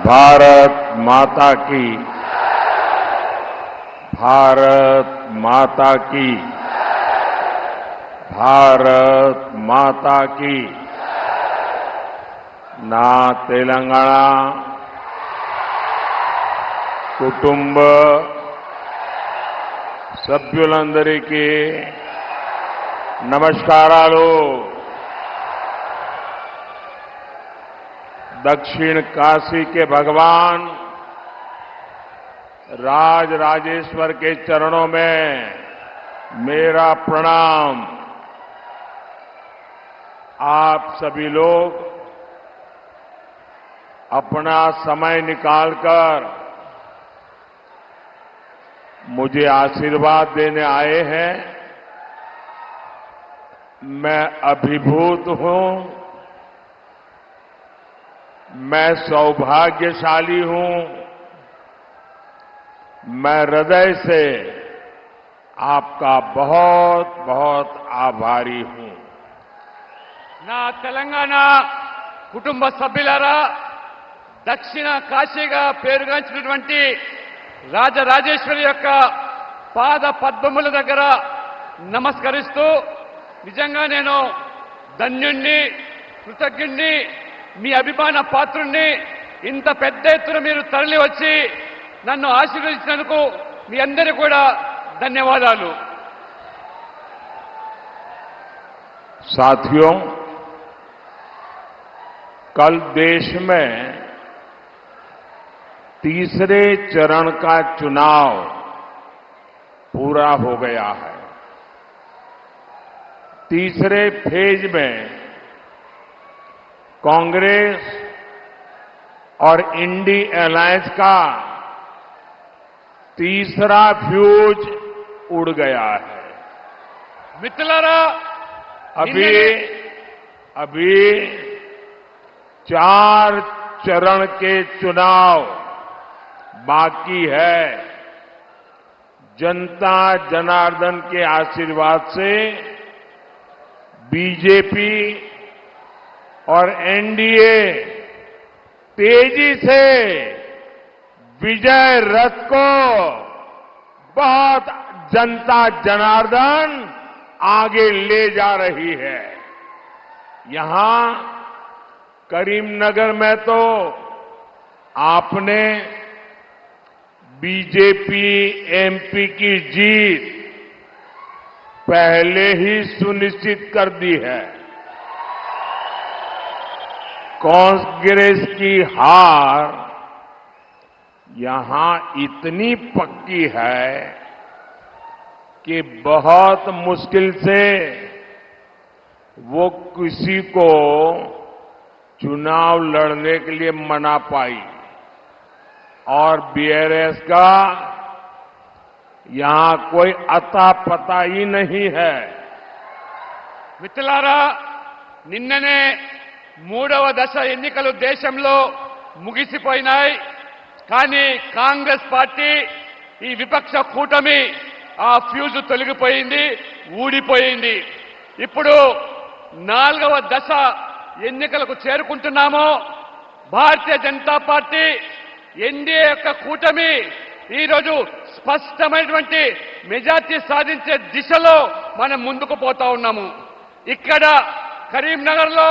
भारत माता की, भारत माता की, भारत माता की। ना तेलंगाना కుటుంబ సభ్యులందరికీ నమస్కారాలు। दक्षिण काशी के भगवान राज राजेश्वर के चरणों में मेरा प्रणाम। आप सभी लोग अपना समय निकालकर मुझे आशीर्वाद देने आए हैं। मैं अभिभूत हूं, मैं सौभाग्यशाली हूं। मैं हृदय से आपका बहुत बहुत आभारी हूं। నా తెలంగాణ కుటుంబ సభ్యులారా, దక్షిణ కాశీగా పేరుగాంచినటువంటి రాజరాజేశ్వరి యొక్క పాద పద్మముల దగ్గర నమస్కరిస్తూ, నిజంగా నేను ధన్యుణ్ణి, కృతజ్ఞుణ్ణి, మీ అభిమాన పాత్రుణ్ణి. ఇంత పెద్ద ఎత్తున మీరు తరలి వచ్చి నన్ను ఆశీర్వదించినందుకు మీ అందరికీ కూడా ధన్యవాదాలు। साथियों, कल देश में तीसरे चरण का चुनाव पूरा हो गया है। तीसरे फेज में कांग्रेस और इंडी अलायंस का तीसरा फ्यूज उड़ गया है। మిత్రులారా, अभी 4 चरण के चुनाव बाकी है। जनता जनार्दन के आशीर्वाद से बीजेपी और एनडीए तेजी से विजय रथ को बहुत जनता जनार्दन आगे ले जा रही है। यहां करीमनगर में तो आपने बीजेपी एमपी की जीत पहले ही सुनिश्चित कर दी है। कांग्रेस की हार यहां इतनी पक्की है कि बहुत मुश्किल से वो किसी को चुनाव लड़ने के लिए मना पाई। और बीआरएस का यहां कोई अता पता ही नहीं है। మిత్రులారా, నిన్ననే మూడవ దశ ఎన్నికలు దేశంలో ముగిసిపోయినాయి. కానీ కాంగ్రెస్ పార్టీ, ఈ విపక్ష కూటమి ఆ ఫ్యూజ్ తొలగిపోయింది, ఊడిపోయింది. ఇప్పుడు 4వ దశ ఎన్నికలకు చేరుకుంటున్నాము. భారతీయ జనతా పార్టీ, ఎన్డీఏ యొక్క కూటమి ఈరోజు స్పష్టమైనటువంటి మెజార్టీ సాధించే దిశలో మనం ముందుకు పోతా ఉన్నాము. ఇక్కడ కరీంనగర్లో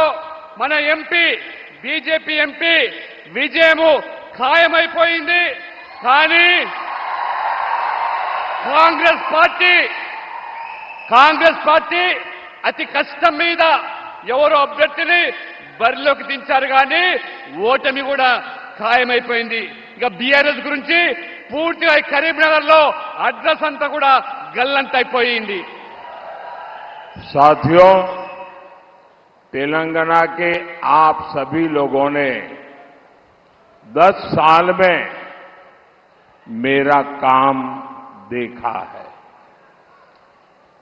మన ఎంపీ, బీజేపీ ఎంపీ విజయము ఖాయమైపోయింది. కానీ కాంగ్రెస్ పార్టీ అతి కష్టం మీద ఎవరో అభ్యర్థిని బరిలోకి దించారు, కానీ ఓటమి కూడా ఖాయమైపోయింది. ఇక బీఆర్ఎస్ గురించి పూర్తిగా కరీంనగర్ లో అడ్రస్ అంతా కూడా గల్లంతైపోయింది। साथियों, तेलंगाना के आप सभी लोगों ने 10 साल में मेरा काम देखा है।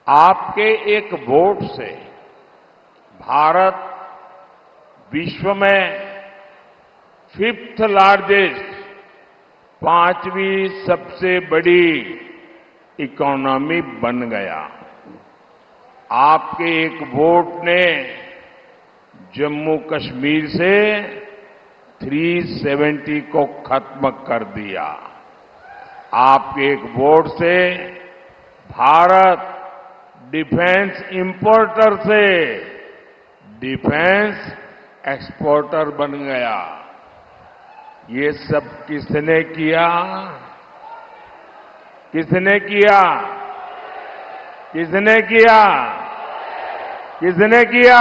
आपके एक वोट से भारत विश्व में 5th लार्जेस्ट, 5वीं सबसे बड़ी इकोनॉमी बन गया। आपके एक वोट ने जम्मू कश्मीर से 370 को खत्म कर दिया। आपके एक वोट से भारत डिफेंस इंपोर्टर से डिफेंस एक्सपोर्टर बन गया। ये सब किसने किया? किसने किया? किसने किया? किसने किया?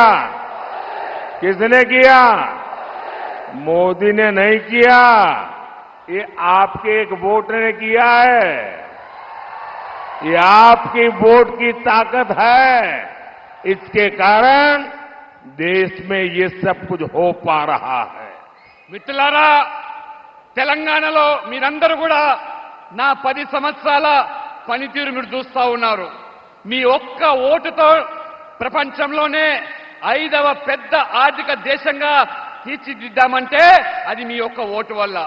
किसने किया? मोदी ने नहीं किया, ये आपके एक वोट ने किया है। ये आपकी वोट की ताकत है। इसके कारण देश में ये सब कुछ हो पा रहा है। మిత్రులారా, తెలంగాణలో మీరందరూ కూడా నా 10 సంవత్సరాల పనితీరు మీరు చూస్తా ఉన్నారు. మీ ఒక్క ఓటుతో ప్రపంచంలోనే 5వ పెద్ద ఆర్థిక దేశంగా తీర్చిదిద్దామంటే అది మీ ఒక్క ఓటు వల్ల.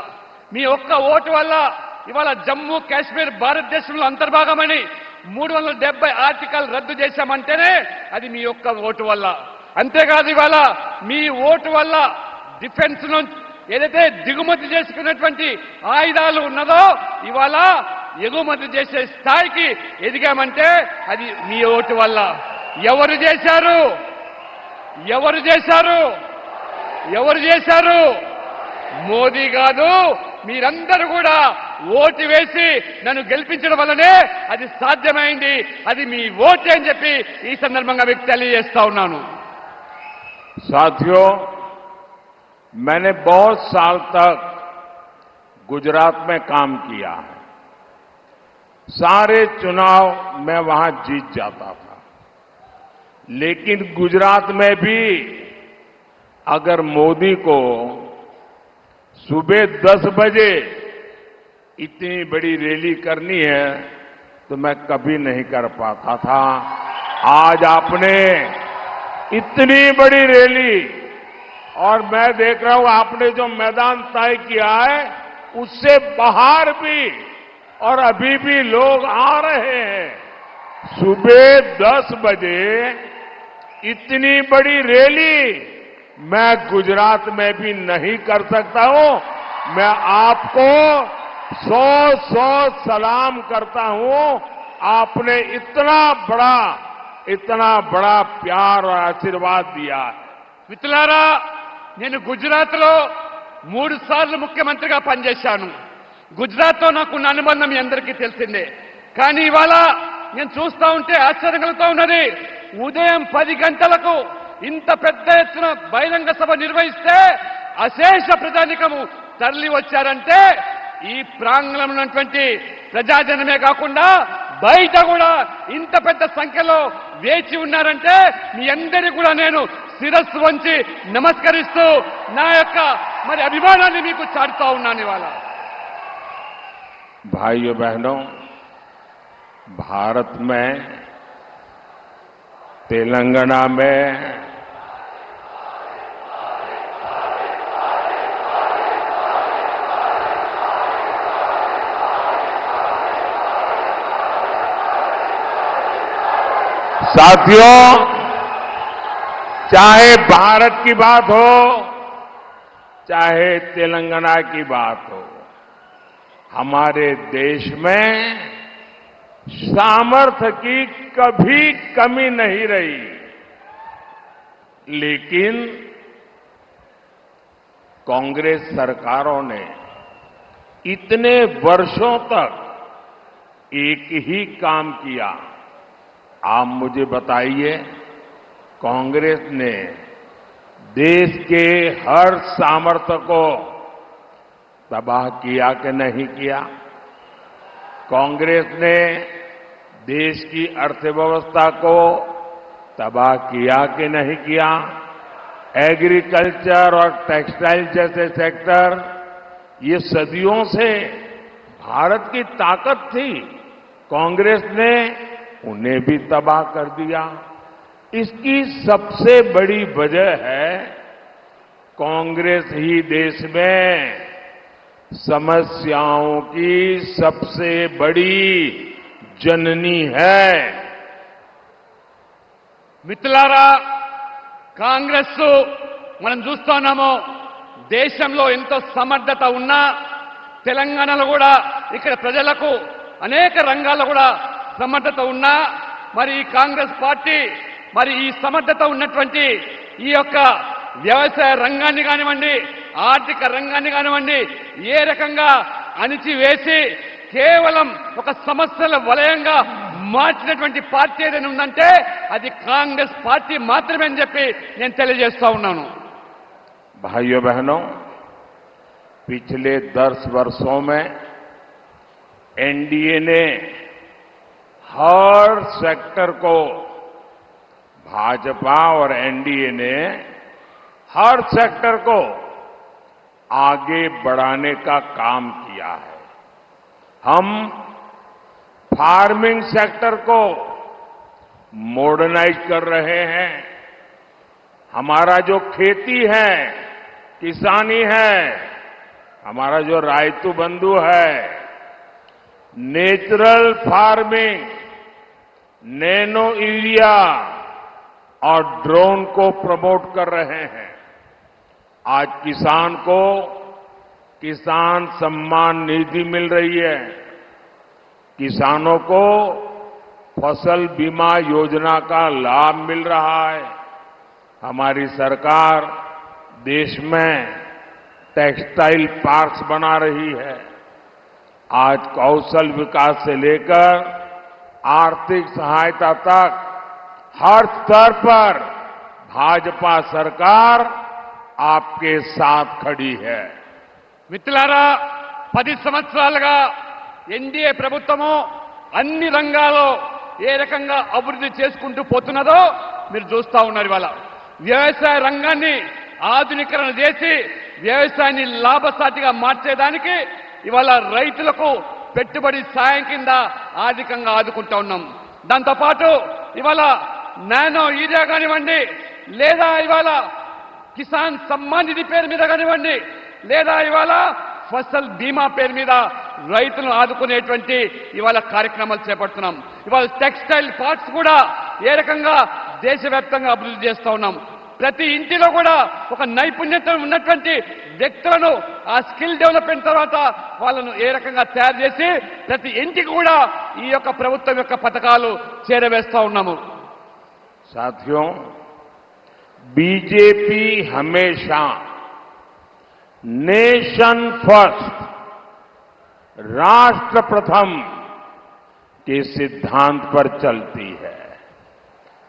మీ ఒక్క ఓటు వల్ల ఇవాళ జమ్మూ కాశ్మీర్ భారతదేశంలో అంతర్భాగమని 370 ఆర్టికల్ రద్దు చేశామంటేనే అది మీ ఒక్క ఓటు వల్ల. అంతేకాదు ఇవాళ మీ ఓటు వల్ల డిఫెన్స్ నుంచి ఏదైతే దిగుమతి చేసుకున్నటువంటి ఆయుధాలు ఉన్నదో ఇవాళ ఎగుమతి చేసే స్థాయికి ఎదిగామంటే అది మీ ఓటు వల్ల. ఎవరు చేశారు? ఎవరు చేశారు? ఎవరు చేశారు? మోదీ కాదు, మీరందరూ కూడా ఓటు వేసి నన్ను గెలిపించడం వల్లనే అది సాధ్యమైంది. అది మీ ఓటే అని చెప్పి ఈ సందర్భంగా మీకు తెలియజేస్తా ఉన్నాను. साथियों, मैंने बहुत साल तक गुजरात में काम किया है। सारे चुनाव मैं वहां जीत जाता था, लेकिन गुजरात में भी अगर मोदी को सुबह 10 बजे इतनी बड़ी रैली करनी है तो मैं कभी नहीं कर पाता था। आज आपने इतनी बड़ी रैली, और मैं देख रहा हूं आपने जो मैदान तय किया है उससे बाहर भी, और अभी भी लोग आ रहे हैं। सुबह 10 बजे इतनी बड़ी रैली मैं गुजरात में भी नहीं कर सकता हूं। मैं आपको 100 सलाम करता हूं। आपने इतना बड़ा प्यार और आशीर्वाद दिया है। మిత్రులారా, నేను గుజరాత్లో 3 సార్లు ముఖ్యమంత్రిగా పనిచేశాను. గుజరాత్తో నాకున్న అనుబంధం మీ అందరికీ తెలిసిందే. కానీ ఇవాళ నేను చూస్తా ఉంటే ఆశ్చర్యం కలుగుతా ఉన్నది. ఉదయం 10 గంటలకు ఇంత పెద్ద ఎత్తున బహిరంగ సభ నిర్వహిస్తే అశేష ప్రజానికము తరలి వచ్చారంటే ఈ ప్రాంగణంలో ఉన్నటువంటి ప్రజాజనమే కాకుండా బయట కూడా ఇంత పెద్ద సంఖ్యలో వేచి ఉన్నారంటే మీ అందరికీ కూడా నేను శిరస్సు వంచి నమస్కరిస్తూ నా యొక్క అభిమానాన్ని మీకు చాటుతా ఉన్నాను. ఇవాళ भाइयों बहनों, भारत में तेलंगाना में साथियों, चाहे भारत की बात हो चाहे तेलंगाना की बात हो, हमारे देश में सामर्थ्य की कभी कमी नहीं रही। लेकिन कांग्रेस सरकारों ने इतने वर्षों तक एक ही काम किया। आप मुझे बताइए, कांग्रेस ने देश के हर सामर्थ्य को तबाह किया कि नहीं किया? कांग्रेस ने देश की अर्थव्यवस्था को तबाह किया कि नहीं किया? एग्रीकल्चर और टेक्सटाइल जैसे सेक्टर, ये सदियों से भारत की ताकत थी। कांग्रेस ने उन्हें भी तबाह कर दिया। इसकी सबसे बड़ी वजह है कांग्रेस ही देश में समस्याओं की सबसे बड़ी जननी है। మిత్రులారా, కాంగ్రెస్ మనం చూస్తున్నాము దేశంలో ఎంతో సమర్థత ఉన్నా తెలంగాణలో కూడా ఇక్కడ ప్రజలకు అనేక రంగాల్లో కూడా సమర్థత ఉన్నా మరి ఈ కాంగ్రెస్ పార్టీ మరి ఈ సమర్థత ఉన్నటువంటి ఈ యొక్క వ్యవసాయ రంగాన్ని కానివ్వండి, ఆర్థిక రంగాన్ని కానివ్వండి ఏ రకంగా అణిచివేసి కేవలం ఒక సమస్యల వలయంగా మార్చినటువంటి పార్టీ ఏదైనా ఉందంటే అది కాంగ్రెస్ పార్టీ మాత్రమే అని చెప్పి నేను తెలియజేస్తా ఉన్నాను. भाइयों बहनों, पिछले 10 वर्षों में एनडीए ने हर सेक्टर को, भाजपा और एनडीए ने हर सेक्टर को आगे बढ़ाने का काम किया है. हम फार्मिंग सेक्टर को मॉडर्नाइज कर रहे हैं. हमारा जो खेती है, किसानी है, हमारा जो रायतु बंधु है, नेचुरल फार्मिंग, नैनो यूरिया और ड्रोन को प्रमोट कर रहे हैं. आज किसान को किसान सम्मान निधि मिल रही है. किसानों को फसल बीमा योजना का लाभ मिल रहा है. हमारी सरकार देश में टेक्सटाइल पार्क्स बना रही है. आज कौशल विकास से लेकर आर्थिक सहायता तक हर स्तर पर भाजपा सरकार आपके साथ खड़ी है. మిత్రులారా 10 సంవత్సరాలుగా ఎన్డీఏ ప్రభుత్వము అన్ని రంగాల్లో ఏ రకంగా అభివృద్ధి చేసుకుంటూ పోతున్నదో మీరు చూస్తా ఉన్నారు. ఇవాళ వ్యవసాయ రంగాన్ని ఆధునీకరణ చేసి వ్యవసాయాన్ని లాభసాటిగా మార్చేదానికి ఇవాళ రైతులకు పెట్టుబడి సాయం కింద ఆర్థికంగా ఆదుకుంటా ఉన్నాం. దాంతోపాటు ఇవాళ నానో యూరియా కానివ్వండి, లేదా ఇవాళ కిసాన్ సమ్మాన్ నిధి పేరు మీద కానివ్వండి, లేదా ఇవాళ ఫసల్ బీమా పేరు మీద రైతులను ఆదుకునేటువంటి ఇవాళ కార్యక్రమాలు చేపడుతున్నాం. ఇవాళ టెక్స్టైల్ పార్క్స్ కూడా ఏ రకంగా దేశవ్యాప్తంగా అభివృద్ధి చేస్తా ఉన్నాం. ప్రతి ఇంటిలో కూడా ఒక నైపుణ్యత ఉన్నటువంటి వ్యక్తులను ఆ స్కిల్ డెవలప్మెంట్ తర్వాత వాళ్ళను ఏ రకంగా తయారు చేసి ప్రతి ఇంటికి కూడా ఈ యొక్క ప్రభుత్వం యొక్క పథకాలు చేరవేస్తా ఉన్నాము. साथियों, बीजेपी हमेशा नेशन फर्स्ट, राष्ट्र प्रथम के सिद्धांत पर चलती है.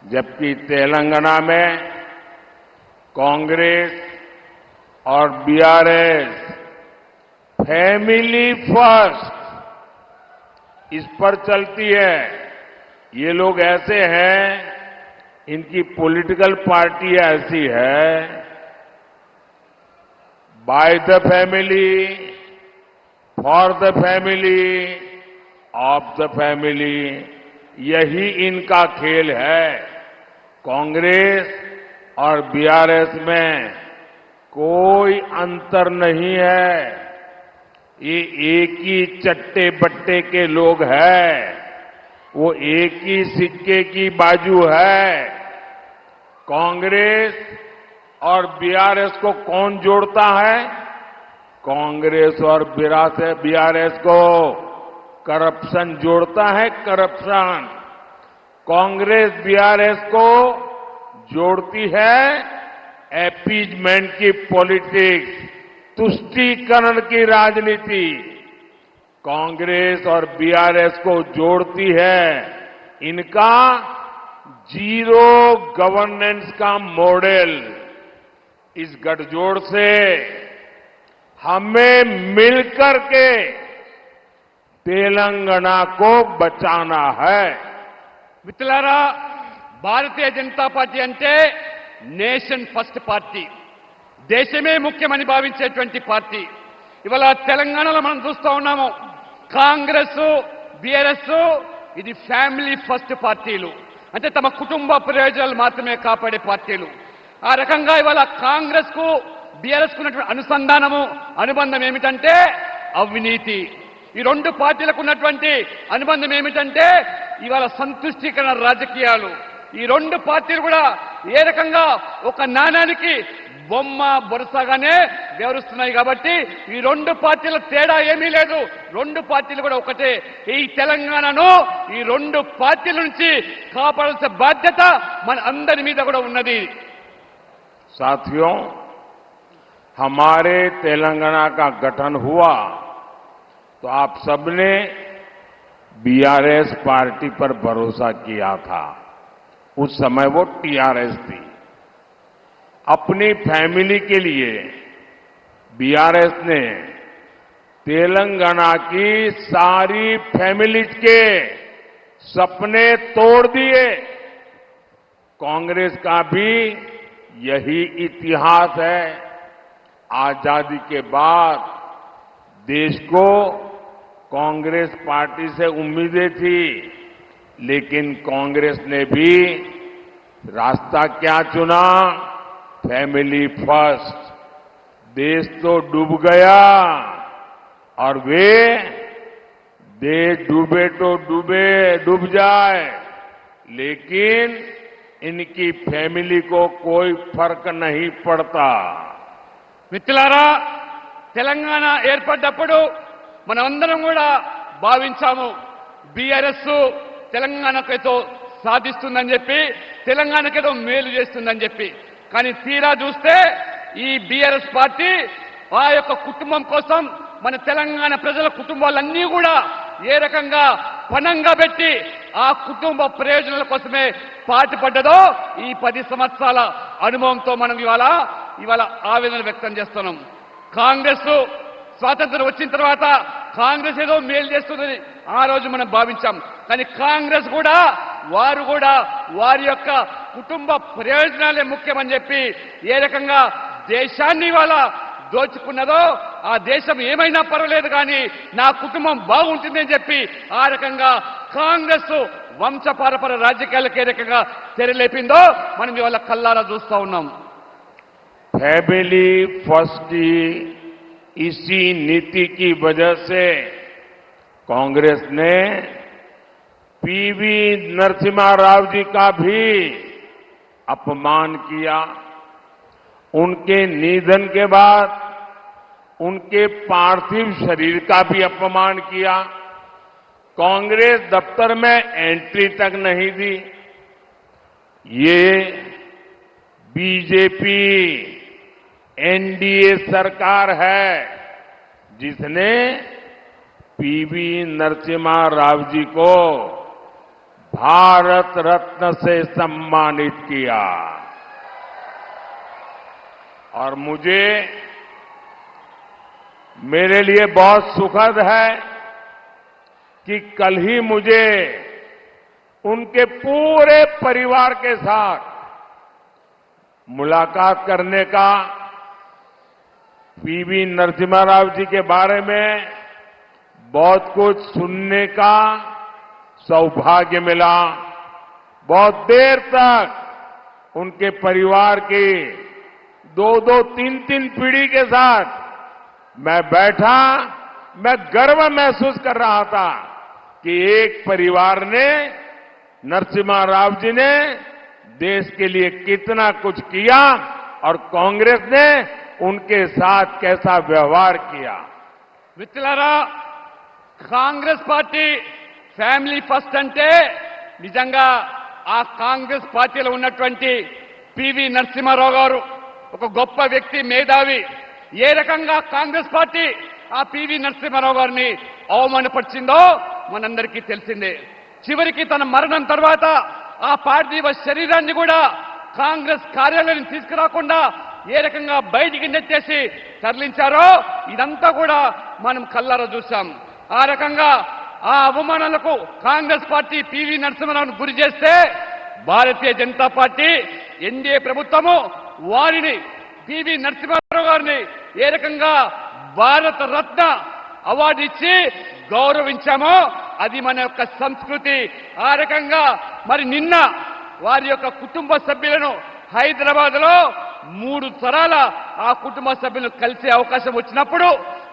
जबकि तेलंगाना में कांग्रेस और बीआरएस फैमिली फर्स्ट इस पर चलती है. ये लोग ऐसे हैं, इनकी पॉलिटिकल पार्टी ऐसी है, by the family, for the family, of the family, यही इनका खेल है. कांग्रेस और बीआरएस में कोई अंतर नहीं है. ये एक ही चट्टे बट्टे के लोग हैं. वो एक ही सिक्के की बाजू है. कांग्रेस और बीआरएस को कौन जोड़ता है? कांग्रेस और बीआरएस को करप्शन जोड़ता है. करप्शन कांग्रेस बीआरएस को जोड़ती है अपीजमेंट की पॉलिटिक्स, तुष्टीकरण की राजनीति. कांग्रेस और बीआरएस को जोड़ती है इनका जीरो गवर्नेंस का मॉडल. इस गठजोड़ से हमें मिलकर के तेलंगाना को बचाना है. మిత్రులారా, భారతీయ జనతా పార్టీ అంటే నేషన్ ఫస్ట్ పార్టీ, దేశమే ముఖ్యమని భావించేటువంటి పార్టీ. ఇవాళ తెలంగాణలో మనం చూస్తా ఉన్నాము, కాంగ్రెస్ బీఆర్ఎస్ ఇది ఫ్యామిలీ ఫస్ట్ పార్టీలు, అంటే తమ కుటుంబ ప్రయోజనాలు మాత్రమే కాపాడే పార్టీలు. ఆ రకంగా ఇవాళ కాంగ్రెస్ కు బీఆర్ఎస్ కు ఉన్నటువంటి అనుబంధం ఏమిటంటే అవినీతి. ఈ రెండు పార్టీలకు ఉన్నటువంటి అనుబంధం ఏమిటంటే ఇవాళ సంతుష్టీకరణ రాజకీయాలు. ఈ రెండు పార్టీలు కూడా ఏ రకంగా ఒక నాణానికి బొమ్మ బొరసగానే వ్యవహరిస్తున్నాయి కాబట్టి ఈ రెండు పార్టీల తేడా ఏమీ లేదు. రెండు పార్టీలు కూడా ఒకటే. ఈ తెలంగాణను ఈ రెండు పార్టీల నుంచి కాపాడాల్సిన బాధ్యత మన అందరి మీద కూడా ఉన్నది. साथियों, हमारे तेलंगाना का गठन हुआ तो आप सबने बीआरएस पार्टी पर भरोसा किया था. उस समय वो टीआरएस थी. अपनी फैमिली के लिए बीआरएस ने तेलंगाना की सारी फैमिलीज के सपने तोड़ दिए. कांग्रेस का भी यही इतिहास है. आजादी के बाद देश को कांग्रेस पार्टी से उम्मीदें थी, लेकिन कांग्रेस ने भी रास्ता क्या चुना? Family first. देश तो डूब गया और वे देश डूबे तो डूब जाए, लेकिन इनकी फैमिली को कोई फर्क नहीं पड़ता. మిత్రులారా, తెలంగాణ ఏర్పడ్డప్పుడు మనమందరం కూడా భావించాము బీఆర్ఎస్ తెలంగాణకేదో సాధిస్తుందని చెప్పి, తెలంగాణకేదో మేలు చేస్తుందని చెప్పి. కానీ తీరా చూస్తే ఈ బీఆర్ఎస్ పార్టీ ఆ యొక్క కుటుంబం కోసం, మన తెలంగాణ ప్రజల కుటుంబాలన్నీ కూడా ఏ రకంగా పణంగా పెట్టి ఆ కుటుంబ ప్రయోజనాల కోసమే పాటుపడ్డదో ఈ 10 సంవత్సరాల అనుభవంతో మనం ఇవాళ ఆవేదన వ్యక్తం చేస్తున్నాం. కాంగ్రెస్ స్వాతంత్రం వచ్చిన తర్వాత కాంగ్రెస్ ఏదో మేలు చేస్తుందని ఆ రోజు మనం భావించాం. కానీ కాంగ్రెస్ కూడా వారి యొక్క కుటుంబ ప్రయోజనాలే ముఖ్యమని చెప్పి ఏ రకంగా దేశాన్ని ఇవాళ దోచుకున్నదో, ఆ దేశం ఏమైనా పర్వాలేదు కానీ నా కుటుంబం బాగుంటుంది అని చెప్పి ఆ రకంగా కాంగ్రెస్ వంశపారపర రాజకీయాలకు ఏ రకంగా తెరలేపిందో మనం ఇవాళ కల్లారా చూస్తా ఉన్నాం. फैमिली फर्स्ट की इसी नीति की वजह से कांग्रेस ने पीवी नरसिम्हा राव जी का भी अपमान किया. उनके निधन के बाद उनके पार्थिव शरीर का भी अपमान किया. कांग्रेस दफ्तर में एंट्री तक नहीं दी. ये बीजेपी एनडीए सरकार है जिसने पीवी नरसिम्हा राव जी को भारत रत्न से सम्मानित किया. और मेरे लिए बहुत सुखद है कि कल ही मुझे उनके पूरे परिवार के साथ मुलाकात करने का, पीवी नरसिम्हा राव जी के बारे में बहुत कुछ सुनने का सौभाग्य मिला. बहुत देर तक उनके परिवार की 2-2, 3-3 पीढ़ी के साथ मैं बैठा. मैं गर्व महसूस कर रहा था कि एक परिवार ने, नरसिम्हा राव जी ने देश के लिए कितना कुछ किया और कांग्रेस ने उनके साथ कैसा व्यवहार किया. మిత్రులారా, కాంగ్రెస్ పార్టీ ఫ్యామిలీ ఫస్ట్ అంటే నిజంగా ఆ కాంగ్రెస్ పార్టీలో ఉన్నటువంటి పివి నరసింహారావు గారు ఒక గొప్ప వ్యక్తి, మేధావి. ఏ రకంగా కాంగ్రెస్ పార్టీ ఆ పివి నరసింహారావు గారిని అవమానపరిచిందో మనందరికీ తెలిసిందే. చివరికి తన మరణం తర్వాత ఆ పార్థివ శరీరాన్ని కూడా కాంగ్రెస్ కార్యాలయం తీసుకురాకుండా ఏ రకంగా బయటికి నెట్టేసి తరలించారో ఇదంతా కూడా మనం కల్లారా చూశాం. ఆ రకంగా ఆ అవమానాలకు కాంగ్రెస్ పార్టీ పివి నరసింహారావును గురి చేస్తే భారతీయ జనతా పార్టీ ఎన్డీఏ ప్రభుత్వము వారిని, పివి నరసింహారావు గారిని ఏ రకంగా భారత రత్న అవార్డు ఇచ్చి గౌరవించామో అది మన యొక్క సంస్కృతి. ఆ రకంగా మరి నిన్న వారి యొక్క కుటుంబ సభ్యులను హైదరాబాద్ లో 3 తరాల ఆ కుటుంబ సభ్యులను కలిసే అవకాశం వచ్చినప్పుడు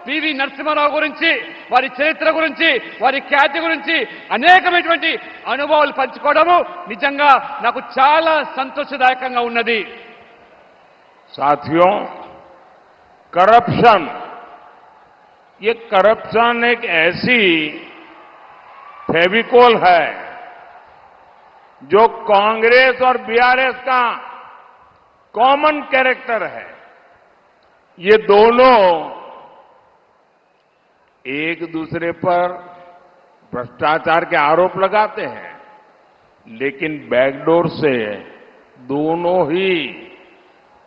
పివి నరసింహారావు గురించి, వారి చరిత్ర గురించి, వారి ఖ్యాతి గురించి అనేకమైనటువంటి అనుభవాలు పంచుకోవడము నిజంగా నాకు చాలా సంతోషదాయకంగా ఉన్నది. साथियों, करप्शन, ये करप्शन एक ऐसी फेविकोल है जो कांग्रेस और बीआरएस का कॉमन कैरेक्टर है। ये दोनों एक दूसरे पर भ्रष्टाचार के आरोप लगाते हैं, लेकिन बैकडोर से दोनों ही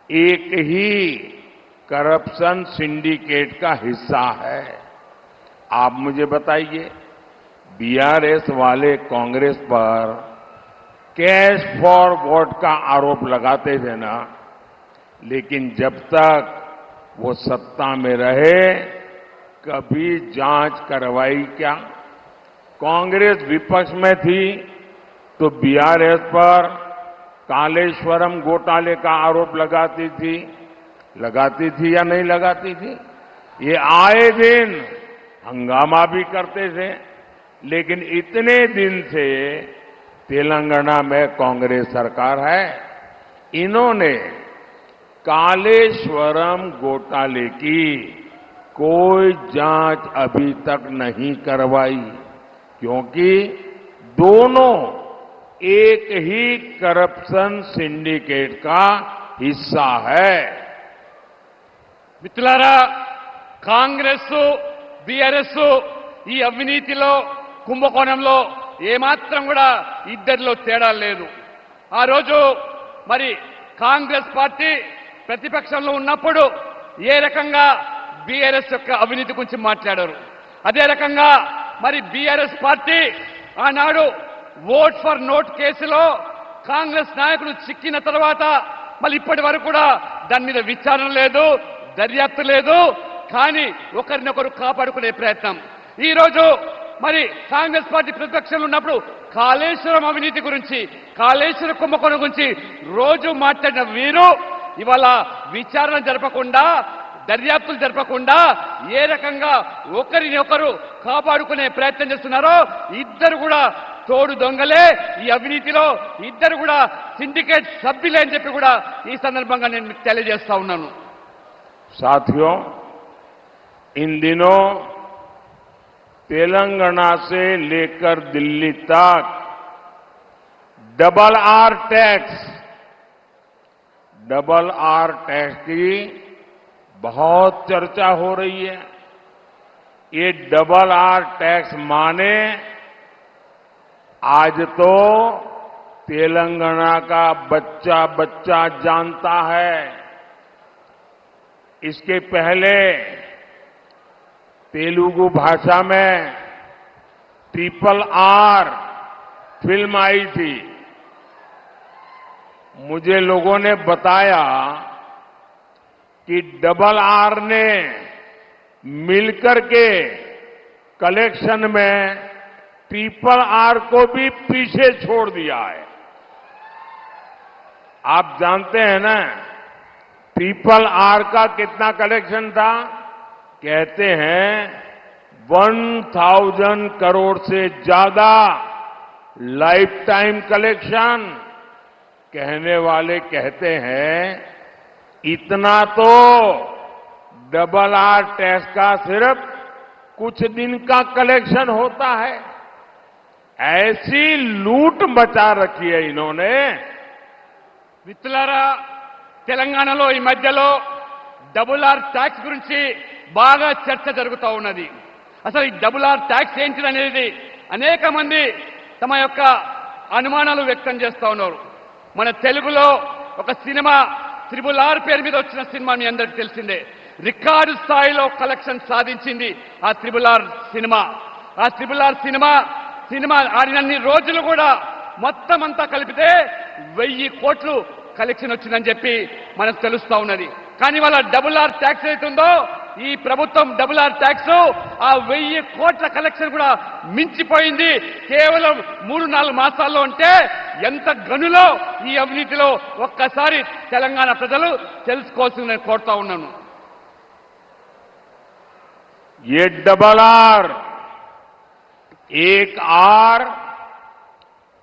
एक ही करप्शन सिंडिकेट का हिस्सा है। आप मुझे बताइए, बीआरएस वाले कांग्रेस पर कैश फॉर वोट का आरोप लगाते थे ना, लेकिन जब तक वो सत्ता में रहे कभी जांच करवाई क्या? कांग्रेस विपक्ष में थी तो बीआरएस पर कालेश्वरम घोटाले का आरोप लगाती थी या नहीं लगाती थी? ये आए दिन हंगामा भी करते थे, लेकिन इतने दिन से तेलंगाना में कांग्रेस सरकार है, इन्होंने कालेश्वरम घोटाले की कोई जांच अभी तक नहीं करवाई, क्योंकि दोनों एक ही करप्शन सिंडिकेट का हिस्सा है। మిత్రులారా, కాంగ్రెస్ బీఆర్ఎస్ ఈ అవినీతిలో కుంభకోణంలో ఏమాత్రం కూడా ఇద్దరిలో తేడా లేదు. ఆ రోజు మరి కాంగ్రెస్ పార్టీ ప్రతిపక్షంలో ఉన్నప్పుడు ఏ రకంగా బీఆర్ఎస్ యొక్క అవినీతి గురించి మాట్లాడారు, అదే రకంగా మరి బీఆర్ఎస్ పార్టీ ఆనాడు ఓట్ ఫర్ నోట్ కేసులో కాంగ్రెస్ నాయకులు చిక్కిన తర్వాత మళ్ళీ ఇప్పటి వరకు కూడా దాని మీద విచారణ లేదు, దర్యాప్తు లేదు. కానీ ఒకరినొకరు కాపాడుకునే ప్రయత్నం. ఈ రోజు మరి కాంగ్రెస్ పార్టీ ప్రతిపక్షంలో ఉన్నప్పుడు కాళేశ్వరం అవినీతి గురించి, కాళేశ్వర కుంభకోణం గురించి రోజు మాట్లాడిన వీరు ఇవాళ విచారణ జరపకుండా, దర్యాప్తులు జరపకుండా ఏ రకంగా ఒకరిని ఒకరు కాపాడుకునే ప్రయత్నం చేస్తున్నారో, ఇద్దరు కూడా తోడు దొంగలే ఈ అవినీతిలో, ఇద్దరు కూడా సిండికేట్ సభ్యులే అని చెప్పి కూడా ఈ సందర్భంగా నేను మీకు తెలియజేస్తా ఉన్నాను. साथियों, इन दिनों तेलंगाना से लेकर दिल्ली तक डबल आर टैक्स की बहुत चर्चा हो रही है। ये डबल आर टैक्स माने आज तो तेलंगाना का बच्चा बच्चा जानता है। इसके पहले तेलुगु भाषा में ट्रिपल आर फिल्म आई थी। मुझे लोगों ने बताया कि डबल आर ने मिलकर के कलेक्शन में ट्रिपल आर को भी पीछे छोड़ दिया है। आप जानते हैं ना, ट्रिपल आर का कितना कलेक्शन था? कहते हैं 1000 करोड़ से ज्यादा लाइफ टाइम कलेक्शन। कहने वाले कहते हैं इतना तो डबल आर टैक्स का सिर्फ कुछ दिन का कलेक्शन होता है। ऐसी लूट मचा रखी है इन्होंने। మిత్రులారా, తెలంగాణలో ఈ మధ్యలో డబుల్ ఆర్ ట్యాక్స్ గురించి బాగా చర్చ జరుగుతూ ఉన్నది. అసలు ఈ డబుల్ ఆర్ ట్యాక్స్ ఏంటిదనేది అనేక మంది తమ యొక్క అనుమానాలు వ్యక్తం చేస్తూ ఉన్నారు. మన తెలుగులో ఒక సినిమా త్రిబుల్ ఆర్ పేరు మీద వచ్చిన సినిమా మీ అందరికీ తెలిసిందే. రికార్డు స్థాయిలో కలెక్షన్ సాధించింది ఆ త్రిబుల్ ఆర్ సినిమా. ఆ త్రిబుల్ ఆర్ సినిమా ఆడినన్ని రోజులు కూడా మొత్తం అంతా కలిపితే 1000 కోట్లు కలెక్షన్ వచ్చిందని చెప్పి మనకు తెలుస్తా ఉన్నది. కానీ వాళ్ళ డబుల్ ఆర్ ట్యాక్స్ అవుతుందో, ఈ ప్రభుత్వం డబుల్ ఆర్ ట్యాక్స్ ఆ 1000 కోట్ల కలెక్షన్ కూడా మించిపోయింది కేవలం 3-4 మాసాల్లో. అంటే ఎంత గనులో ఈ అవినీతిలో ఒక్కసారి తెలంగాణ ప్రజలు తెలుసుకోవాల్సిందని కోరుతా ఉన్నాను. ये डबल आर, एक आर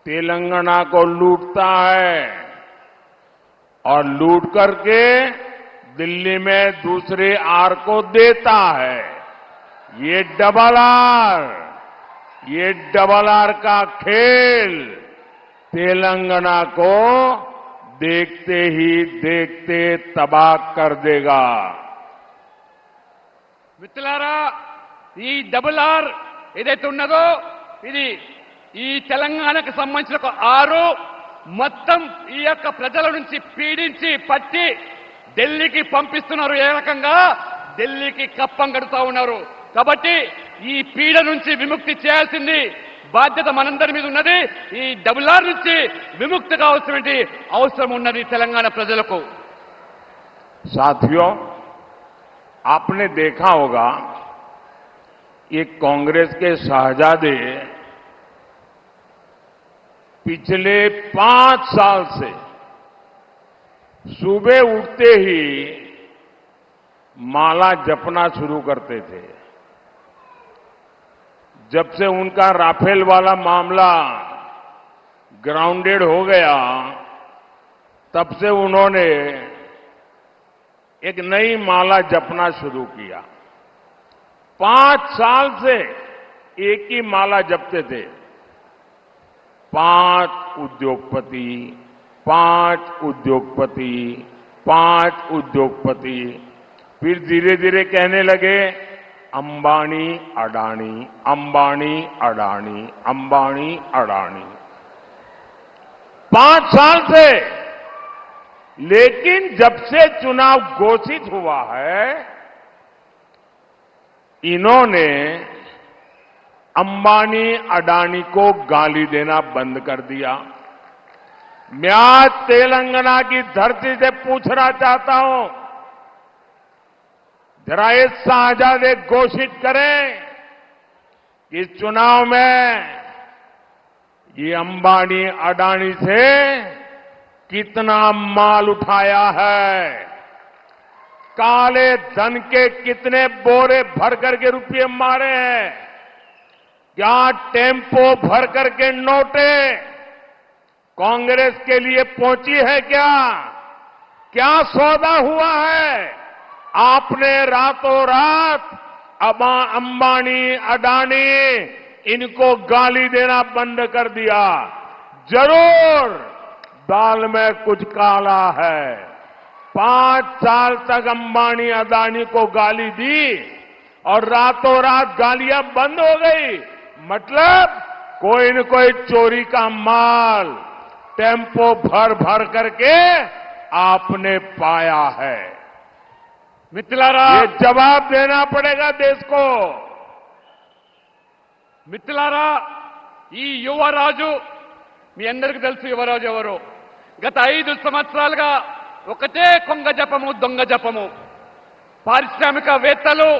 तेलंगाना को लूटता है और लूट करके दिल्ली में दूसरे आर को देता है। ये डबल आर का खेल तेलंगाना को देखते ही देखते तबाह कर देगा। మిత్రులారా ఈ డబుల్ ఆర్ ఏదైతే ఉన్నదో ఇది ఈ తెలంగాణకు సంబంధించిన ఒక ఆరు మొత్తం ఈ యొక్క ప్రజల నుంచి పీడించి పట్టి ఢిల్లీకి పంపిస్తున్నారు. ఏ రకంగా ఢిల్లీకి కప్పం కడుతూ ఉన్నారు. కాబట్టి ఈ పీడ నుంచి విముక్తి చేయాల్సింది బాధ్యత మనందరి మీద ఉన్నది. ఈ డబుల్ ఆర్ నుంచి విముక్తి కావాల్సిన అవసరం ఉన్నది తెలంగాణ ప్రజలకు. साथियों, आपने देखा होगा ये कांग्रेस के शहजादे पिछले 5 साल से सुबह उठते ही माला जपना शुरू करते थे। जब से उनका राफेल वाला मामला ग्राउंडेड हो गया, तब से उन्होंने एक नई माला जपना शुरू किया। 5 साल से एक ही माला जपते थे। 5 उद्योगपति, 5 उद्योगपति, 5 उद्योगपति। फिर धीरे धीरे कहने लगे अंबानी अडानी, अंबानी अडानी, अंबानी अडानी। 5 साल से। लेकिन जब से चुनाव घोषित हुआ है, इन्होंने अंबानी अडानी को गाली देना बंद कर दिया। मैं आज तेलंगाना की धरती से पूछना चाहता हूं, जरा ये शहजादे घोषित करें कि इस चुनाव में ये अंबानी अडानी से कितना माल उठाया है, काले धन के कितने बोरे भर करके रुपये मारे हैं, क्या टेम्पो भर करके नोटे कांग्रेस के लिए पहुंची है क्या सौदा हुआ है। आपने रातों रात अंबानी अडानी इनको गाली देना बंद कर दिया। जरूर दाल में कुछ काला है। 5 साल तक अंबानी अडानी को गाली दी और रातों रात गालियां बंद हो गई। मतलब कोई न कोई चोरी का माल टेम्पो भर भर करके आपने पाया है। మిత్రులారా, ये जवाब देना पड़ेगा देश को। మిత్రులారా, ఈ యువరాజు మీ అందరికీ తెలుసు యువరాజు ఎవరు. గత 5 సంవత్సరాలుగా ఒకటే కొంగ జపము, దొంగ జపము. పారిశ్రామికవేత్తలు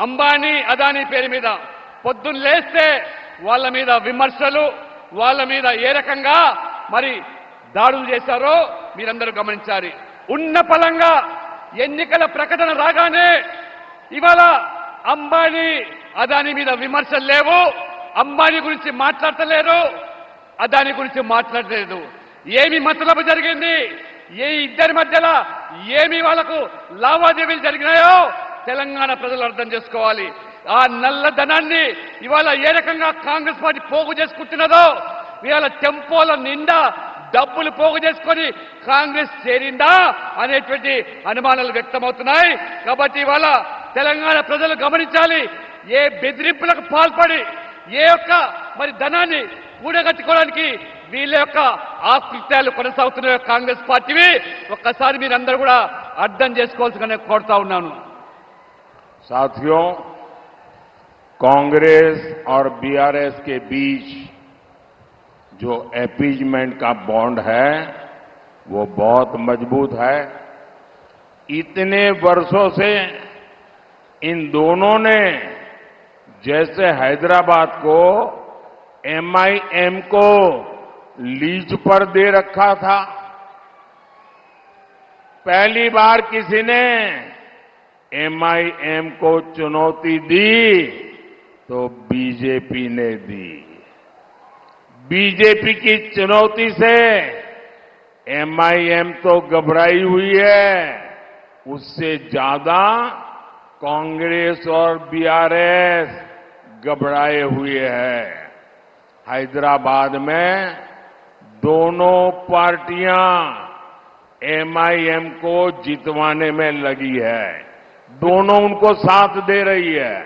అంబానీ అదానీ పేరు మీద పొద్దున్న లేస్తే వాళ్ళ మీద విమర్శలు, వాళ్ళ మీద ఏ రకంగా మరి దాడులు చేశారో మీరందరూ గమనించాలి. ఉన్న పలంగా ఎన్నికల ప్రకటన రాగానే ఇవాళ అంబానీ అదానీ మీద విమర్శలు లేవు. అంబానీ గురించి మాట్లాడతలేరు, అదానీ గురించి మాట్లాడలేదు. ఏమి మతలబు జరిగింది, ఏ ఇద్దరి మధ్యలో ఏమి వాళ్లకు లావాదేవీలు జరిగినాయో తెలంగాణ ప్రజలు అర్థం చేసుకోవాలి. ఆ నల్లధనాన్ని ఇవాళ ఏ రకంగా కాంగ్రెస్ పార్టీ పోగు చేసుకుంటున్నదో, ఇవాళ టెంపోల నిండా డబ్బులు పోగు చేసుకొని కాంగ్రెస్ చేరిందా అనేటువంటి అనుమానాలు వ్యక్తమవుతున్నాయి. కాబట్టి ఇవాళ తెలంగాణ ప్రజలు గమనించాలి, ఏ బెదిరింపులకు పాల్పడి ఏ యొక్క మరి ధనాన్ని కూడగట్టుకోవడానికి వీళ్ళ యొక్క ఆకృత్యాలు కొనసాగుతున్నాయో కాంగ్రెస్ పార్టీవి ఒక్కసారి మీరందరూ కూడా అర్థం చేసుకోవాల్సిందిగా కోరుతా ఉన్నాను. साथियों, कांग्रेस और बीआरएस के बीच जो अपीजमेंट का बॉन्ड है वो बहुत मजबूत है। इतने वर्षों से इन दोनों ने जैसे हैदराबाद को एमआईएम को लीज पर दे रखा था, पहली बार किसी ने एमआईएम को चुनौती दी तो बीजेपी ने दी। बीजेपी की चुनौती से एमआईएम तो घबराई हुई है, उससे ज्यादा कांग्रेस और बीआरएस घबराए हुए हैं। हैदराबाद में दोनों पार्टियां एमआईएम को जितवाने में लगी है, दोनों उनको साथ दे रही है।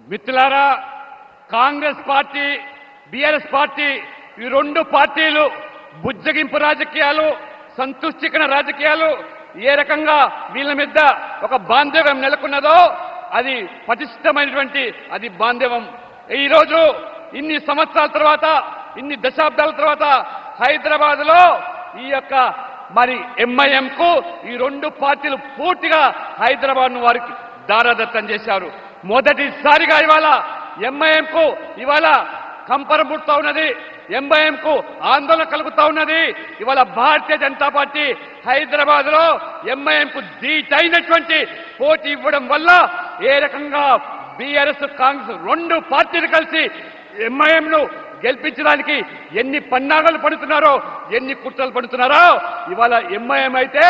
మిత్రులారా, కాంగ్రెస్ పార్టీ బీఆర్ఎస్ పార్టీ ఈ రెండు పార్టీలు బుజ్జగింపు రాజకీయాలు, సంతుష్టికరణ రాజకీయాలు ఏ రకంగా వీళ్ళ మీద ఒక బాంధవ్యం నెలకొన్నదో అది పటిష్టమైనటువంటి అది బాంధవ్యం. ఈ రోజు ఇన్ని సంవత్సరాల తర్వాత, ఇన్ని దశాబ్దాల తర్వాత హైదరాబాద్ లో ఈ యొక్క మరి ఎంఐఎం కు ఈ రెండు పార్టీలు పూర్తిగా హైదరాబాద్ ను వారికి దారాదత్తం చేశారు. మొదటిసారిగా ఇవాళ ఎంఐఎం కు ఇవాళ కంపరం పుడుతూ ఉన్నది, ఎంఐఎం కు ఆందోళన కలుగుతా ఉన్నది. ఇవాళ భారతీయ జనతా పార్టీ హైదరాబాద్ లో ఎంఐఎం కు ధీటైనటువంటి పోటీ ఇవ్వడం వల్ల ఏ రకంగా బీఆర్ఎస్ కాంగ్రెస్ రెండు పార్టీలు కలిసి ఎంఐఎం ను గెలిపించడానికి ఎన్ని పన్నాగాలు పడుతున్నారో, ఎన్ని కుట్రలు పడుతున్నారో ఇవాళ ఎంఐఎం అయితే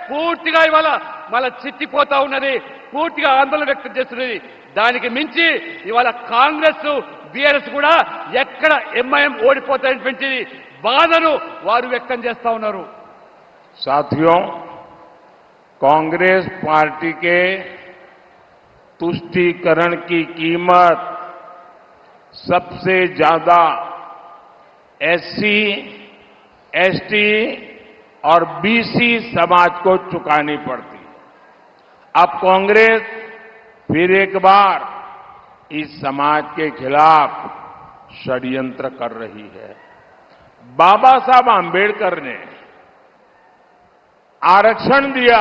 పూర్తిగా ఇవాళ మళ్ళా చిట్టిపోతా ఉన్నది, పూర్తిగా ఆందోళన వ్యక్తం చేస్తున్నది. దానికి మించి ఇవాళ కాంగ్రెస్ బీఆర్ఎస్ కూడా ఎక్కడ ఎంఐఎం ఓడిపోతాయనేటువంటి బాధను వారు వ్యక్తం చేస్తా ఉన్నారు. साथियों, कांग्रेस पार्टी के तुष्टीकरण की कीमत सबसे ज्यादा एससी, एसटी और बीसी समाज को चुकानी पड़ती। अब कांग्रेस फिर एक बार इस समाज के खिलाफ षड्यंत्र कर रही है। बाबा साहब आंबेडकर ने आरक्षण दिया,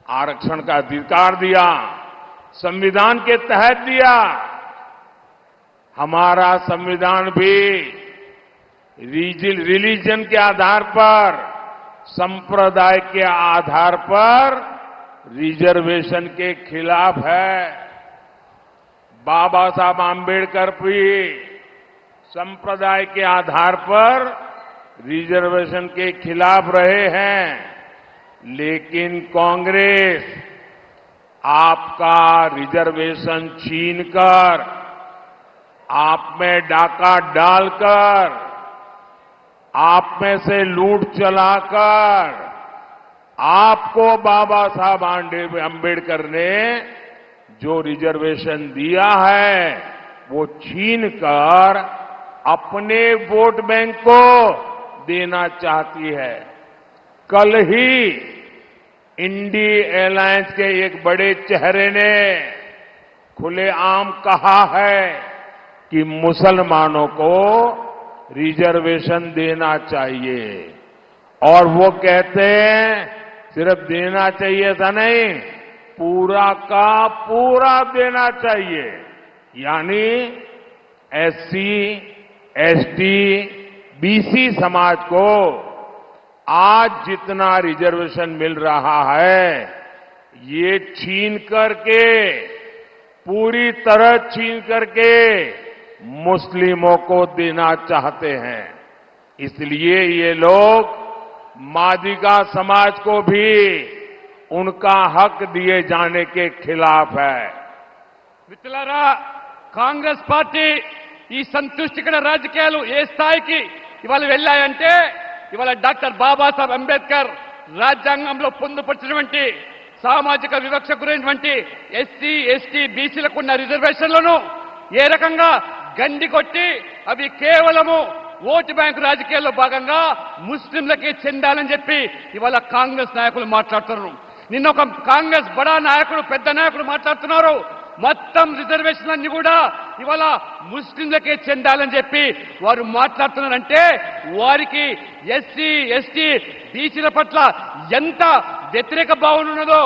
आरक्षण का अधिकार दिया, संविधान के तहत दिया। हमारा संविधान भी रिलीजन के आधार पर, संप्रदाय के आधार पर रिजर्वेशन के खिलाफ है। बाबा साहब आंबेडकर भी संप्रदाय के आधार पर रिजर्वेशन के खिलाफ रहे हैं, लेकिन कांग्रेस आपका रिजर्वेशन छीनकर, आप में डाका डालकर, आप में से लूट चलाकर आपको बाबा साहब आंबेडकर ने जो रिजर्वेशन दिया है वो छीनकर अपने वोट बैंक को देना चाहती है। कल ही इंडी एलायंस के एक बड़े चेहरे ने खुलेआम कहा है कि मुसलमानों को रिजर्वेशन देना चाहिए, और वो कहते हैं सिर्फ देना चाहिए था नहीं, पूरा का पूरा देना चाहिए। यानी एससी, एसटी, बीसी समाज को आज जितना रिजर्वेशन मिल रहा है ये छीन करके, पूरी तरह छीन करके मुस्लिमों को देना चाहते हैं। इसलिए ये लोग मादिगा समाज को भी उनका हक दिए जाने के खिलाफ है। మిత్రులారా, కాంగ్రెస్ పార్టీ ఈ సంతుష్టికర రాజకీయాలు ఏ స్థాయికి ఇవాళ వెళ్ళాయంటే, ఇవాళ డాక్టర్ బాబాసాహెబ్ అంబేద్కర్ రాజ్యాంగంలో పొందుపరిచినటువంటి సామాజిక వివక్ష గురైనటువంటి ఎస్సీ, ఎస్టీ, బీసీలకు ఉన్న రిజర్వేషన్లను ఏ రకంగా గండి కొట్టి అవి కేవలము ఓటు బ్యాంకు రాజకీయాల్లో భాగంగా ముస్లింలకే చెందాలని చెప్పి ఇవాళ కాంగ్రెస్ నాయకులు మాట్లాడుతున్నారు. నిన్న ఒక కాంగ్రెస్ బడా నాయకుడు, పెద్ద నాయకుడు మాట్లాడుతున్నారు, మొత్తం రిజర్వేషన్లన్నీ కూడా ఇవాళ ముస్లింలకే చెందాలని చెప్పి వారు మాట్లాడుతున్నారంటే వారికి ఎస్సీ, ఎస్టీ, బీసీల పట్ల ఎంత వ్యతిరేక భావన ఉన్నదో,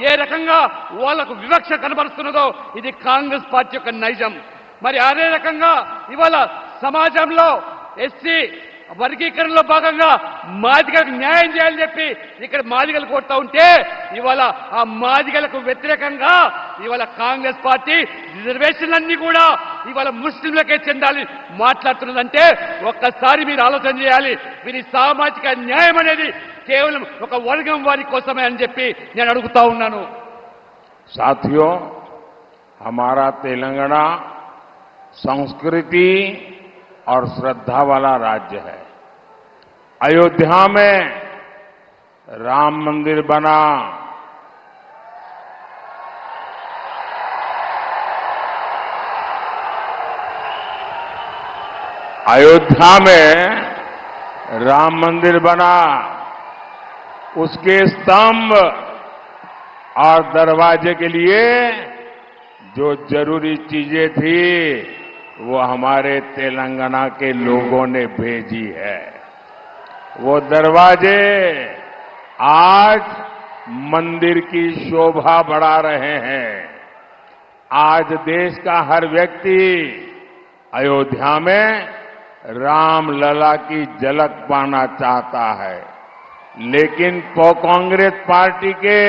ఏ రకంగా వాళ్లకు వివక్ష కనబరుస్తున్నదో ఇది కాంగ్రెస్ పార్టీ యొక్క నైజం. మరి అదే రకంగా ఇవాళ సమాజంలో ఎస్సీ వర్గీకరణలో భాగంగా మాదిగలకు న్యాయం చేయాలని చెప్పి ఇక్కడ మాదిగలు కోరుతా ఉంటే ఇవాళ ఆ మాదిగలకు వ్యతిరేకంగా ఇవాళ కాంగ్రెస్ పార్టీ రిజర్వేషన్లన్నీ కూడా ఇవాళ ముస్లింలకే చెందాలి మాట్లాడుతున్నదంటే ఒక్కసారి మీరు ఆలోచన చేయాలి. వీరి సామాజిక న్యాయం అనేది కేవలం ఒక వర్గం వారి కోసమే అని చెప్పి నేను అడుగుతా ఉన్నాను. साथियों, हमारा तेलंगाना संस्कृति और श्रद्धा वाला राज्य है. अयोध्या में राम मंदिर बना, अयोध्या में राम मंदिर बना, उसके स्तंभ और दरवाजे के लिए जो जरूरी चीजें थी वो हमारे तेलंगाना के लोगों ने भेजी है. वो दरवाजे आज मंदिर की शोभा बढ़ा रहे हैं. आज देश का हर व्यक्ति अयोध्या में राम लला की झलक पाना चाहता है. लेकिन कांग्रेस पार्टी के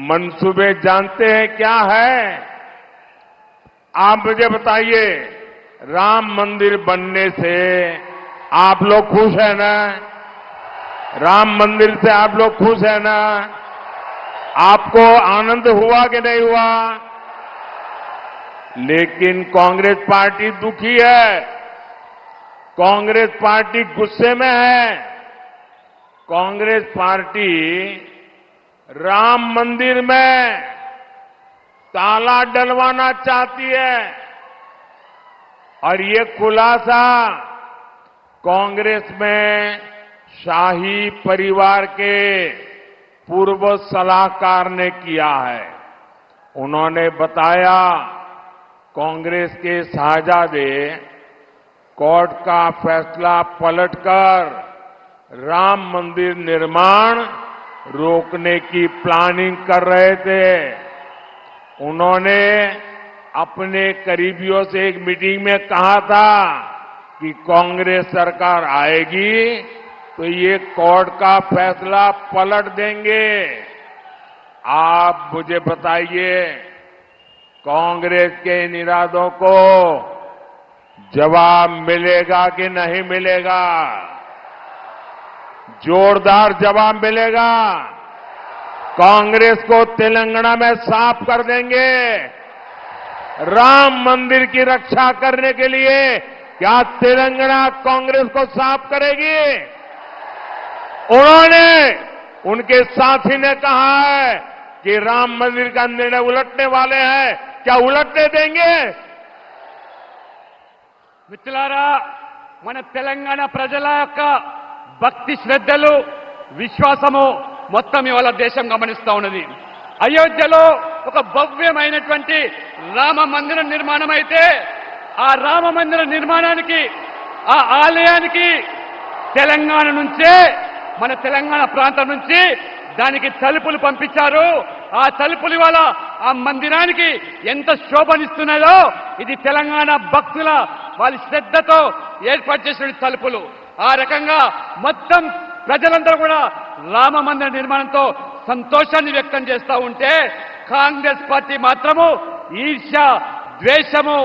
मंसूबे जानते हैं क्या है? आप मुझे बताइए, राम मंदिर बनने से आप लोग खुश हैं ना? राम मंदिर से आप लोग खुश हैं ना? आपको आनंद हुआ कि नहीं हुआ? लेकिन कांग्रेस पार्टी दुखी है. कांग्रेस पार्टी गुस्से में है. कांग्रेस पार्टी राम मंदिर में ताला डलवाना चाहती है. और ये खुलासा कांग्रेस में शाही परिवार के पूर्व सलाहकार ने किया है. उन्होंने बताया, कांग्रेस के शाहजादे कोर्ट का फैसला पलटकर राम मंदिर निर्माण रोकने की प्लानिंग कर रहे थे. उन्होंने अपने करीबियों से एक मीटिंग में कहा था कि कांग्रेस सरकार आएगी तो ये कोर्ट का फैसला पलट देंगे. आप मुझे बताइए, कांग्रेस के इन इरादों को जवाब मिलेगा कि नहीं मिलेगा? जोरदार जवाब मिलेगा. कांग्रेस को तेलंगाना में साफ कर देंगे. राम मंदिर की रक्षा करने के लिए क्या तेलंगाना कांग्रेस को साफ करेगी? उन्होंने, उनके साथी ने कहा है कि राम मंदिर का निर्णय उलटने वाले हैं. क्या उलटने देंगे? మిత్రులారా, మన తెలంగాణ ప్రజల యొక్క భక్తి శ్రద్ధలు విశ్వాసము మొత్తం ఇవాళ దేశం గమనిస్తా ఉన్నది. అయోధ్యలో ఒక భవ్యమైనటువంటి రామ మందిరం నిర్మాణం అయితే ఆ రామ మందిర నిర్మాణానికి, ఆ ఆలయానికి తెలంగాణ నుంచే, మన తెలంగాణ ప్రాంతం నుంచి దానికి తలుపులు పంపించారు. ఆ తలుపులు ఇవాళ ఆ మందిరానికి ఎంత శోభనిస్తున్నాయో ఇది తెలంగాణ భక్తుల వాళ్ళ శ్రద్ధతో ఏర్పాటు చేసిన తలుపులు. ఆ రకంగా మొత్తం ప్రజలందరూ కూడా రామ మందిర నిర్మాణంతో సంతోషాన్ని వ్యక్తం చేస్తూ ఉంటే కాంగ్రెస్ పార్టీ మాత్రము ఈర్ష్య, ద్వేషము,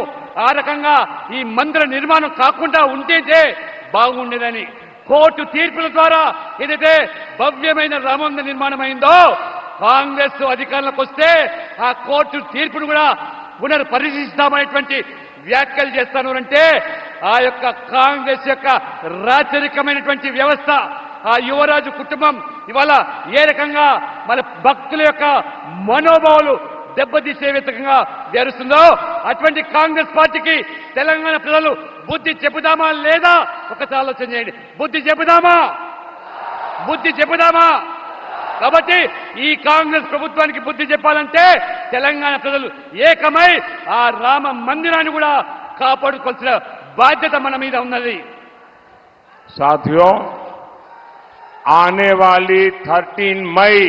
ఆ రకంగా ఈ మందిర నిర్మాణం కాకుండా ఉంటే బాగుండేదని కోర్టు తీర్పుల ద్వారా ఏదైతే భవ్యమైన రామ మందిర నిర్మాణం అయిందో, కాంగ్రెస్ అధికారంలోకి వస్తే ఆ కోర్టు తీర్పును కూడా పునర్పరిశీలిస్తామనేటువంటి వ్యాఖ్యలు చేస్తాను. అంటే ఆ యొక్క కాంగ్రెస్ యొక్క రాచరికమైనటువంటి వ్యవస్థ, ఆ యువరాజు కుటుంబం ఇవాళ ఏ రకంగా మన భక్తుల యొక్క మనోభావాలు దెబ్బతీసే విధంగా జరుగుతుందో అటువంటి కాంగ్రెస్ పార్టీకి తెలంగాణ ప్రజలు బుద్ధి చెబుదామా లేదా? ఒకసారి ఆలోచన చేయండి. బుద్ధి చెబుదామా? బుద్ధి చెబుదామా? కాబట్టి ఈ కాంగ్రెస్ ప్రభుత్వానికి బుద్ధి చెప్పాలంటే తెలంగాణ ప్రజలు ఏకమై ఆ రామ మందిరాన్ని కూడా కాపాడుకోవాల్సిన బాధ్యత మన మీద ఉన్నది. साथियों, आने वाली 13 मई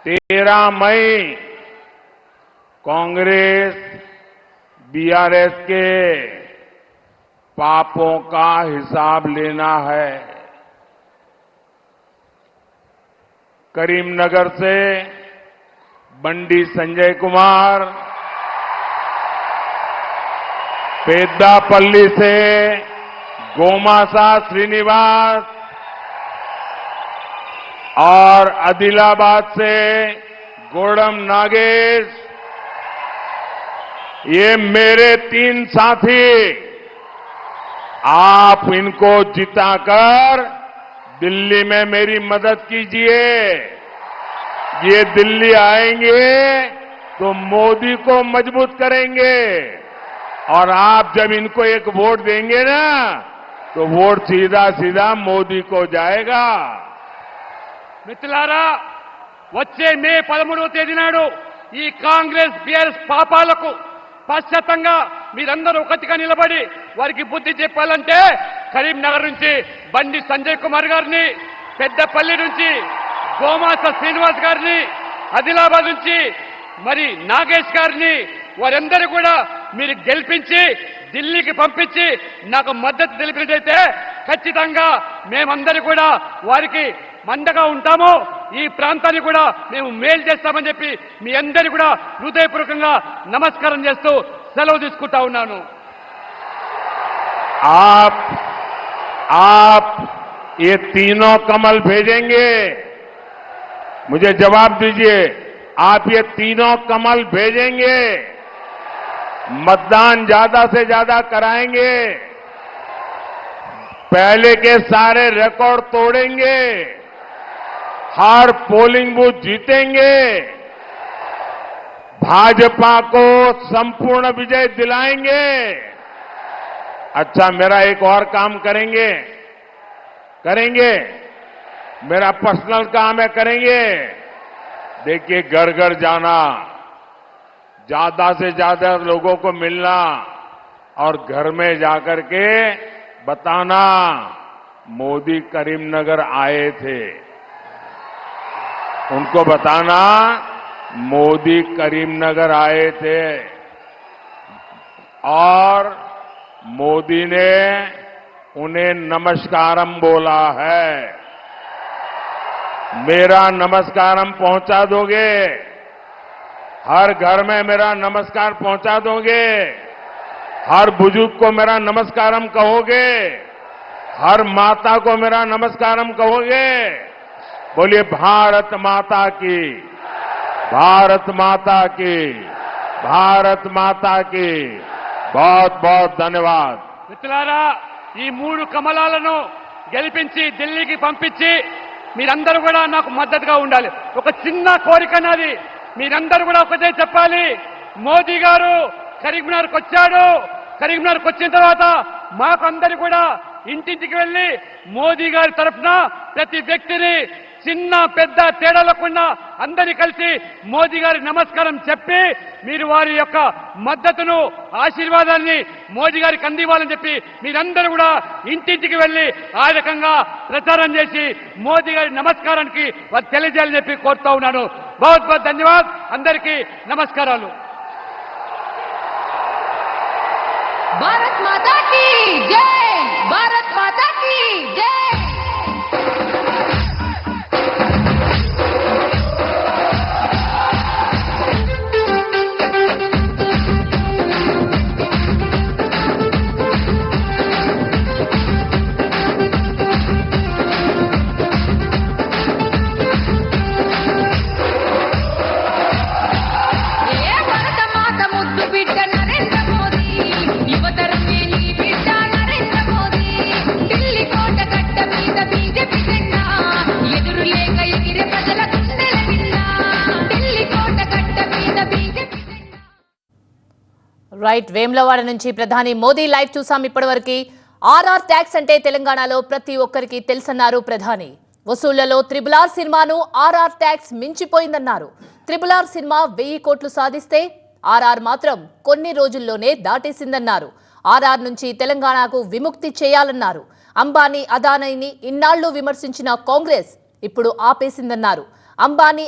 13 मई कांग्रेस बीआरएस के पापों का हिसाब लेना है. करीमनगर से बंडी संजय कुमार, पेद्दापल्ली से गोमासा श्रीनिवास और आदिलाबाद से गोडम नागेश, ये मेरे 3 साथी, आप इनको जिताकर दिल्ली में मेरी मदद कीजिए। ये दिल्ली आएंगे तो मोदी को मजबूत करेंगे और आप जब इनको एक वोट देंगे ना तो वोट सीधा सीधा मोदी को जाएगा। మిత్రులారా, వచ్చే మే 13వ తేదీ నాడు ఈ కాంగ్రెస్ బీఆర్ఎస్ పాపాలకు పశ్చాత్తంగా మీరందరూ ఒకటిగా నిలబడి వారికి బుద్ధి చెప్పాలంటే కరీంనగర్ నుంచి బండి సంజయ్ కుమార్ గారిని, పెద్దపల్లి నుంచి గోమాస శ్రీనివాస్ గారిని, ఆదిలాబాద్ నుంచి మరి నాగేష్ గారిని, వారందరూ కూడా మీరు గెలిపించి ఢిల్లీకి పంపించి నాకు మద్దతు తెలిపినట్లయితే ఖచ్చితంగా మేమందరూ కూడా వారికి మండగా ఉంటాము, ఈ ప్రాంతాన్ని కూడా మేము మేలు చేస్తామని చెప్పి మీ అందరి కూడా హృదయపూర్వకంగా నమస్కారం చేస్తూ సెలవు తీసుకుంటా ఉన్నాను. आप ये तीनों कमल भेजेंगे, मुझे जवाब दीजिए, आप ये तीनों कमल भेजेंगे, मतदान ज्यादा से ज्यादा कराएंगे, पहले के सारे रिकॉर्ड तोड़ेंगे, हर पोलिंग बूथ जीतेंगे, भाजपा को संपूर्ण विजय दिलाएंगे। अच्छा, मेरा एक और काम करेंगे, मेरा पर्सनल काम है, करेंगे। देखिए, घर घर जाना, ज्यादा से ज्यादा लोगों को मिलना और घर में जाकर के बताना मोदी करीमनगर आए थे, उनको बताना मोदी करीमनगर आए थे और मोदी ने उन्हें नमस्कारम बोला है। मेरा नमस्कारम पहुंचा दोगे? हर घर में मेरा नमस्कार पहुंचा दोगे? हर बुजुर्ग को मेरा नमस्कारम कहोगे? हर माता को मेरा नमस्कारम कहोगे? बोलिए भारत माता की, भारत माता की, भारत माता की। बहुत बहुत धन्यवाद। మిత్రులారా, ఈ 3 కమలాలను గెలిపించి ఢిల్లీకి పంపించి మీరందరూ కూడా నాకు మద్దతుగా ఉండాలి. ఒక చిన్న కోరిక నాది, మీరందరూ కూడా ఒకటే చెప్పాలి, మోదీ గారు కరీంనగర్కి వచ్చాడు, కరీంనగర్కి వచ్చిన తర్వాత మాకు అందరూ కూడా ఇంటింటికి వెళ్లి మోదీ గారి తరఫున ప్రతి వ్యక్తిని చిన్న పెద్ద తేడా లేకుండా అందరినీ కలిసి మోదీ గారి నమస్కారం చెప్పి మీరు వారి యొక్క మద్దతును, ఆశీర్వాదాన్ని మోదీ గారికి అందివ్వాలని చెప్పి మీరందరూ కూడా ఇంటింటికి వెళ్లి ఆ రకంగా ప్రచారం చేసి మోదీ గారి నమస్కారానికి వారు తెలియజేయాలని చెప్పి కోరుతా ఉన్నాను. बहुत बहुत धन्यवाद, అందరికీ నమస్కారాలు. भारत माता की जय, भारत माता की जय। రైట్, వేములవాడ నుంచి ప్రధాని మోదీ లైవ్ చూసాం. ఇప్పటివరకు ఆర్ఆర్ ట్యాక్స్ అంటే తెలంగాణలో ప్రతి ఒక్కరికి తెలుసన్నారు ప్రధాని. వసూళ్లలో RRR సినిమాను ఆర్ఆర్ ట్యాక్స్ మించిపోయిందన్నారు. RRR సినిమా 1000 కోట్లు సాధిస్తే ఆర్ఆర్ మాత్రం కొన్ని రోజుల్లోనే దాటేసిందన్నారు. ఆర్ఆర్ నుంచి తెలంగాణకు విముక్తి చేయాలన్నారు. అంబానీ, అదానీని ఇన్నాళ్లు విమర్శించిన కాంగ్రెస్ ఇప్పుడు ఆపేసిందన్నారు. అంబానీ